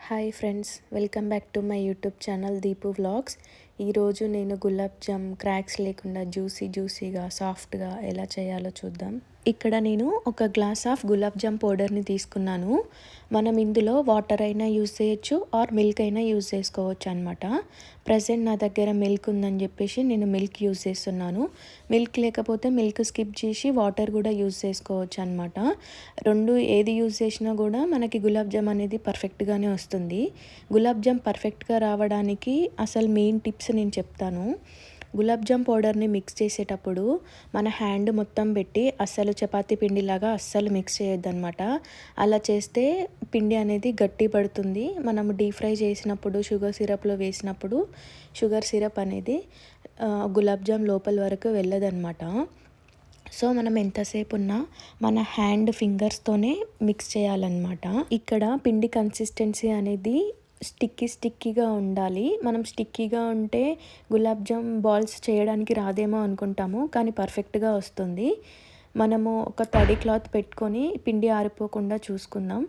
Hi friends, welcome back to my YouTube channel Deepu vlogs. ఈరోజు నేను gulab jam cracks లేకుండా జ్యూసీగా సాఫ్ట్గా ఎలా చేయాలో చూద్దాం. ఇక్కడ నేను ఒక గ్లాస్ ఆఫ్ గులాబ్ జామ్ పౌడర్ని తీసుకున్నాను. మనం ఇందులో వాటర్ అయినా యూజ్ చేయొచ్చు ఆర్ మిల్క్ అయినా యూజ్ చేసుకోవచ్చు అనమాట. ప్రజెంట్ నా దగ్గర మిల్క్ ఉందని చెప్పేసి నేను మిల్క్ యూజ్ చేస్తున్నాను. మిల్క్ లేకపోతే మిల్క్ స్కిప్ చేసి వాటర్ కూడా యూజ్ చేసుకోవచ్చు అనమాట. రెండు ఏది యూజ్ చేసినా కూడా మనకి గులాబ్ జామ్ అనేది పర్ఫెక్ట్గానే వస్తుంది. గులాబ్ జామ్ పర్ఫెక్ట్గా రావడానికి అసలు మెయిన్ టిప్స్ నేను చెప్తాను. గులాబ్ జామ్ పౌడర్ని మిక్స్ చేసేటప్పుడు మన హ్యాండ్ మొత్తం పెట్టి అస్సలు చపాతీ పిండిలాగా అస్సలు మిక్స్ చేయొద్దన్నమాట. అలా చేస్తే పిండి అనేది గట్టి పడుతుంది. మనం డీప్ ఫ్రై చేసినప్పుడు షుగర్ సిరప్లో వేసినప్పుడు షుగర్ సిరప్ అనేది గులాబ్ జామ్ లోపల వరకు వెళ్ళదన్నమాట. సో మనం ఎంతసేపు ఉన్నా మన హ్యాండ్ ఫింగర్స్తోనే మిక్స్ చేయాలన్నమాట. ఇక్కడ పిండి కన్సిస్టెన్సీ అనేది స్టిక్కీగా ఉండాలి. మనం స్టిక్కీగా ఉంటే గులాబ్ జామ్ బాల్స్ చేయడానికి రాదేమో అనుకుంటాము, కానీ పర్ఫెక్ట్గా వస్తుంది. మనము ఒక తడి క్లాత్ పెట్టుకొని పిండి ఆరిపోకుండా చూసుకుందాం.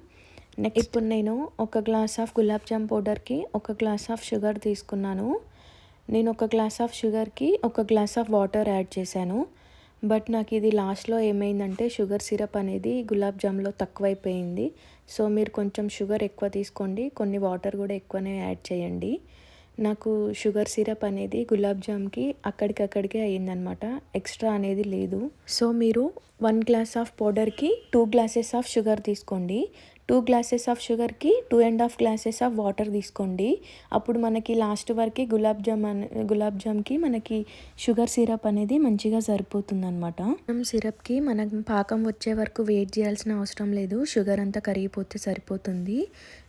నెక్స్ట్ ఇప్పుడు నేను ఒక గ్లాస్ ఆఫ్ గులాబ్ జామ్ పౌడర్కి ఒక గ్లాస్ ఆఫ్ షుగర్ తీసుకున్నాను. నేను ఒక గ్లాస్ ఆఫ్ షుగర్కి ఒక గ్లాస్ ఆఫ్ వాటర్ యాడ్ చేశాను. బట్ నాకు ఇది లాస్ట్లో ఏమైందంటే షుగర్ సిరప్ అనేది గులాబ్ జామ్లో తక్కువైపోయింది. సో మీరు కొంచెం షుగర్ ఎక్కువ తీసుకోండి, కొన్ని వాటర్ కూడా ఎక్కువనే యాడ్ చేయండి. నాకు షుగర్ సిరప్ అనేది గులాబ్ జామ్కి అక్కడికక్కడికే అయ్యిందనమాట, ఎక్స్ట్రా అనేది లేదు. సో మీరు 1 గ్లాస్ ఆఫ్ పౌడర్కి 2 గ్లాసెస్ ఆఫ్ షుగర్ తీసుకోండి. 2 గ్లాసెస్ ఆఫ్ షుగర్కి 2.5 గ్లాసెస్ ఆఫ్ వాటర్ తీసుకోండి. అప్పుడు మనకి లాస్ట్ వరకు గులాబ్ జామ్కి మనకి షుగర్ సిరప్ అనేది మంచిగా సరిపోతుందన్నమాట. సిరప్కి మనం పాకం వచ్చే వరకు వెయిట్ చేయాల్సిన అవసరం లేదు, షుగర్ అంతా కరిగిపోతే సరిపోతుంది.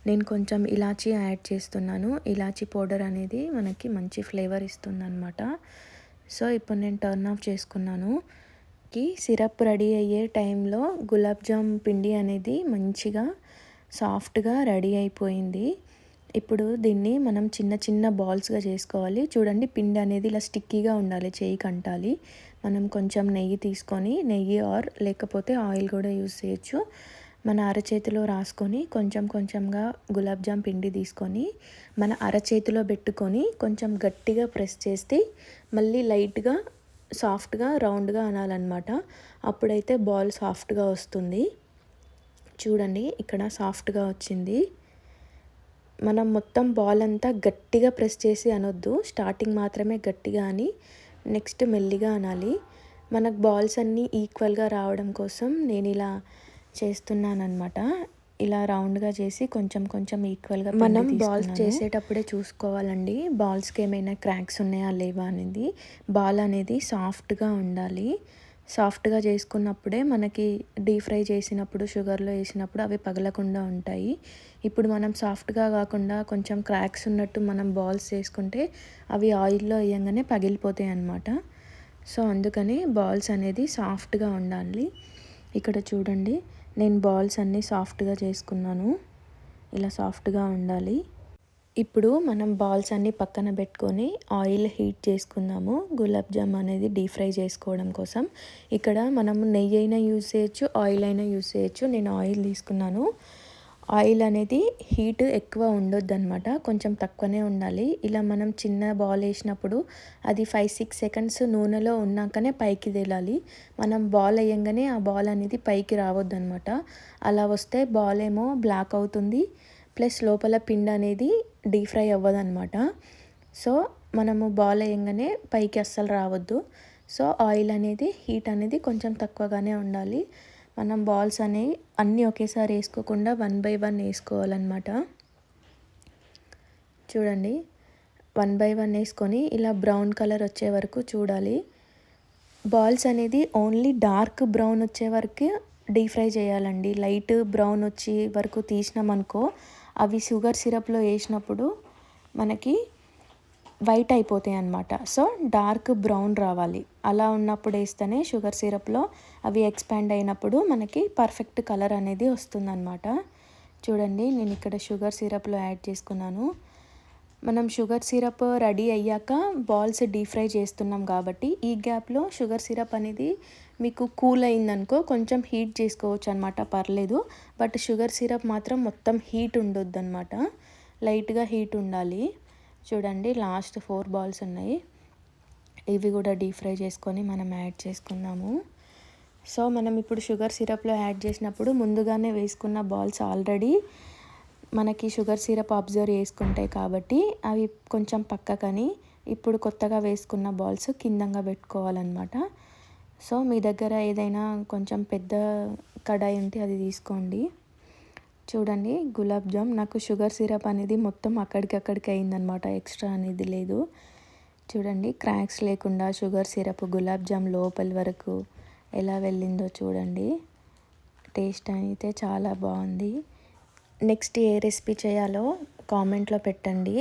నేను కొంచెం ఇలాచీ యాడ్ చేస్తున్నాను. ఇలాచీ పౌడర్ అనేది మనకి మంచి ఫ్లేవర్ ఇస్తుందన్నమాట. సో ఇప్పుడు నేను టర్న్ ఆఫ్ చేసుకున్నాను. సిరప్ రెడీ అయ్యే టైంలో గులాబ్ జామ్ పిండి అనేది మంచిగా సాఫ్ట్గా రెడీ అయిపోయింది. ఇప్పుడు దీన్ని మనం చిన్న చిన్న బాల్స్గా చేసుకోవాలి. చూడండి, పిండి అనేది ఇలా స్టిక్కీగా ఉండాలి, చేయి కంటాలి. మనం కొంచెం నెయ్యి తీసుకొని, నెయ్యి ఆర్ లేకపోతే ఆయిల్ కూడా యూజ్ చేయొచ్చు. మన అరచేతిలో రాసుకొని కొంచెం కొంచెంగా గులాబ్ జామ్ పిండి తీసుకొని మన అరచేతిలో పెట్టుకొని కొంచెం గట్టిగా ప్రెస్ చేస్తే మళ్ళీ లైట్గా సాఫ్ట్గా రౌండ్గా అనాలన్నమాట. అప్పుడైతే బాల్ సాఫ్ట్గా వస్తుంది. చూడండి, ఇక్కడ సాఫ్ట్గా వచ్చింది. మనం మొత్తం బాల్ అంతా గట్టిగా ప్రెస్ చేసి అనొద్దు, స్టార్టింగ్ మాత్రమే గట్టిగా అని నెక్స్ట్ మెల్లిగా అనాలి. మనకు బాల్స్ అన్నీ ఈక్వల్గా రావడం కోసం నేను ఇలా చేస్తున్నానమాట. ఇలా రౌండ్గా చేసి కొంచెం కొంచెం ఈక్వల్గా మనం బాల్స్ చేసేటప్పుడే చూసుకోవాలండి, బాల్స్కి ఏమైనా క్రాక్స్ ఉన్నాయా లేవా అనేది. బాల్ అనేది సాఫ్ట్గా ఉండాలి. సాఫ్ట్గా చేసుకున్నప్పుడే మనకి డీప్ ఫ్రై చేసినప్పుడు షుగర్లో వేసినప్పుడు అవి పగలకుండా ఉంటాయి. ఇప్పుడు మనం సాఫ్ట్గా కాకుండా కొంచెం క్రాక్స్ ఉన్నట్టు మనం బాల్స్ చేసుకుంటే అవి ఆయిల్లో వేయంగానే పగిలిపోతాయి అన్నమాట. సో అందుకని బాల్స్ అనేది సాఫ్ట్గా ఉండాలి. ఇక్కడ చూడండి, నేను బాల్స్ అన్నీ సాఫ్ట్గా చేసుకున్నాను. ఇలా సాఫ్ట్గా ఉండాలి. ఇప్పుడు మనం బాల్స్ అన్నీ పక్కన పెట్టుకొని ఆయిల్ హీట్ చేసుకుందాము గులాబ్ జామ్ అనేది డీప్ ఫ్రై చేసుకోవడం కోసం. ఇక్కడ మనం నెయ్యి అయినా యూజ్ చేయొచ్చు, ఆయిల్ అయినా యూజ్ చేయొచ్చు. నేను ఆయిల్ తీసుకున్నాను. ఆయిల్ అనేది హీట్ ఎక్కువ ఉండొద్దు అనమాట, కొంచెం తక్కువనే ఉండాలి. ఇలా మనం చిన్న బాల్ వేసినప్పుడు అది 5-6 సెకండ్స్ నూనెలో ఉన్నాకనే పైకి తేలాలి. మనం బాల్ వేయంగానే ఆ బాల్ అనేది పైకి రావద్దు అనమాట. అలా వస్తే బాల్ ఏమో బ్లాక్ అవుతుంది, ప్లస్ లోపల పిండి అనేది డీప్ ఫ్రై అవ్వదన్నమాట. సో మనము బాల్ వేయంగానే పైకి అస్సలు రావద్దు. సో ఆయిల్ అనేది హీట్ అనేది కొంచెం తక్కువగానే ఉండాలి. మనం బాల్స్ అనేవి అన్నీ ఒకేసారి వేసుకోకుండా 1 by 1 వేసుకోవాలన్నమాట. చూడండి, 1 by 1 వేసుకొని ఇలా బ్రౌన్ కలర్ వచ్చే వరకు చూడాలి. బాల్స్ అనేది ఓన్లీ డార్క్ బ్రౌన్ వచ్చే వరకు డీప్ ఫ్రై చేయాలండి. లైట్ బ్రౌన్ వచ్చే వరకు తీసినామనుకో అవి షుగర్ సిరప్లో వేసినప్పుడు మనకి వైట్ అయిపోతాయి అన్నమాట. సో డార్క్ బ్రౌన్ రావాలి. అలా ఉన్నప్పుడు వేస్తేనే షుగర్ సిరప్లో అవి ఎక్స్పాండ్ అయినప్పుడు మనకి పర్ఫెక్ట్ కలర్ అనేది వస్తుందన్నమాట. చూడండి, నేను ఇక్కడ షుగర్ సిరప్లో యాడ్ చేసుకున్నాను. మనం షుగర్ సిరప్ రెడీ అయ్యాక బాల్స్ డీప్ ఫ్రై చేస్తున్నాం కాబట్టి ఈ గ్యాప్లో షుగర్ సిరప్ అనేది మీకు కూల్ అయిందనుకో కొంచెం హీట్ చేసుకోవచ్చు అనమాట, పర్లేదు. బట్ షుగర్ సిరప్ మాత్రం మొత్తం హీట్ ఉండొద్దు అనమాట, లైట్గా హీట్ ఉండాలి. చూడండి లాస్ట్ 4 బాల్స్ ఉన్నాయి. ఇవి కూడా డీప్ ఫ్రై చేసుకొని మనం యాడ్ చేసుకుందాము. సో మనం ఇప్పుడు షుగర్ సిరప్లో యాడ్ చేసినప్పుడు ముందుగానే వేసుకున్న బాల్స్ ఆల్రెడీ మనకి షుగర్ సిరప్ అబ్జర్వ్ చేసుకుంటాయి కాబట్టి అవి కొంచెం పక్కకని ఇప్పుడు కొత్తగా వేసుకున్న బాల్స్ కిందంగా పెట్టుకోవాలన్నమాట. సో మీ దగ్గర ఏదైనా కొంచెం పెద్ద కడాయి ఉంటే అది తీసుకోండి. చూడండి గులాబ్ జామ్ నాకు షుగర్ సిరప్ అనేది మొత్తం అక్కడికక్కడికి అయిందనమాట, ఎక్స్ట్రా అనేది లేదు. చూడండి క్రాక్స్ లేకుండా షుగర్ సిరప్ గులాబ్ జామ్ లోపలి వరకు ఎలా వెళ్ళిందో చూడండి. టేస్ట్ అయితే చాలా బాగుంది. నెక్స్ట్ ఏ రెసిపీ చేయాలో కామెంట్లో పెట్టండి.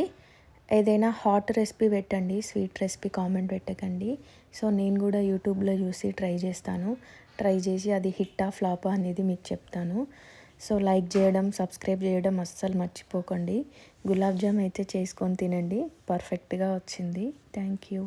ఏదైనా హాట్ రెసిపీ పెట్టండి, స్వీట్ రెసిపీ కామెంట్ పెట్టకండి. సో నేను కూడా యూట్యూబ్లో చూసి ట్రై చేస్తాను. ట్రై చేసి అది హిట్టా ఫ్లాపా అనేది మీకు చెప్తాను. సో లైక్ చేయడం, సబ్స్క్రైబ్ చేయడం అస్సలు మర్చిపోకండి. గులాబ్ జామ్ అయితే చేసుకొని తినండి, పర్ఫెక్ట్గా వచ్చింది. Thank you.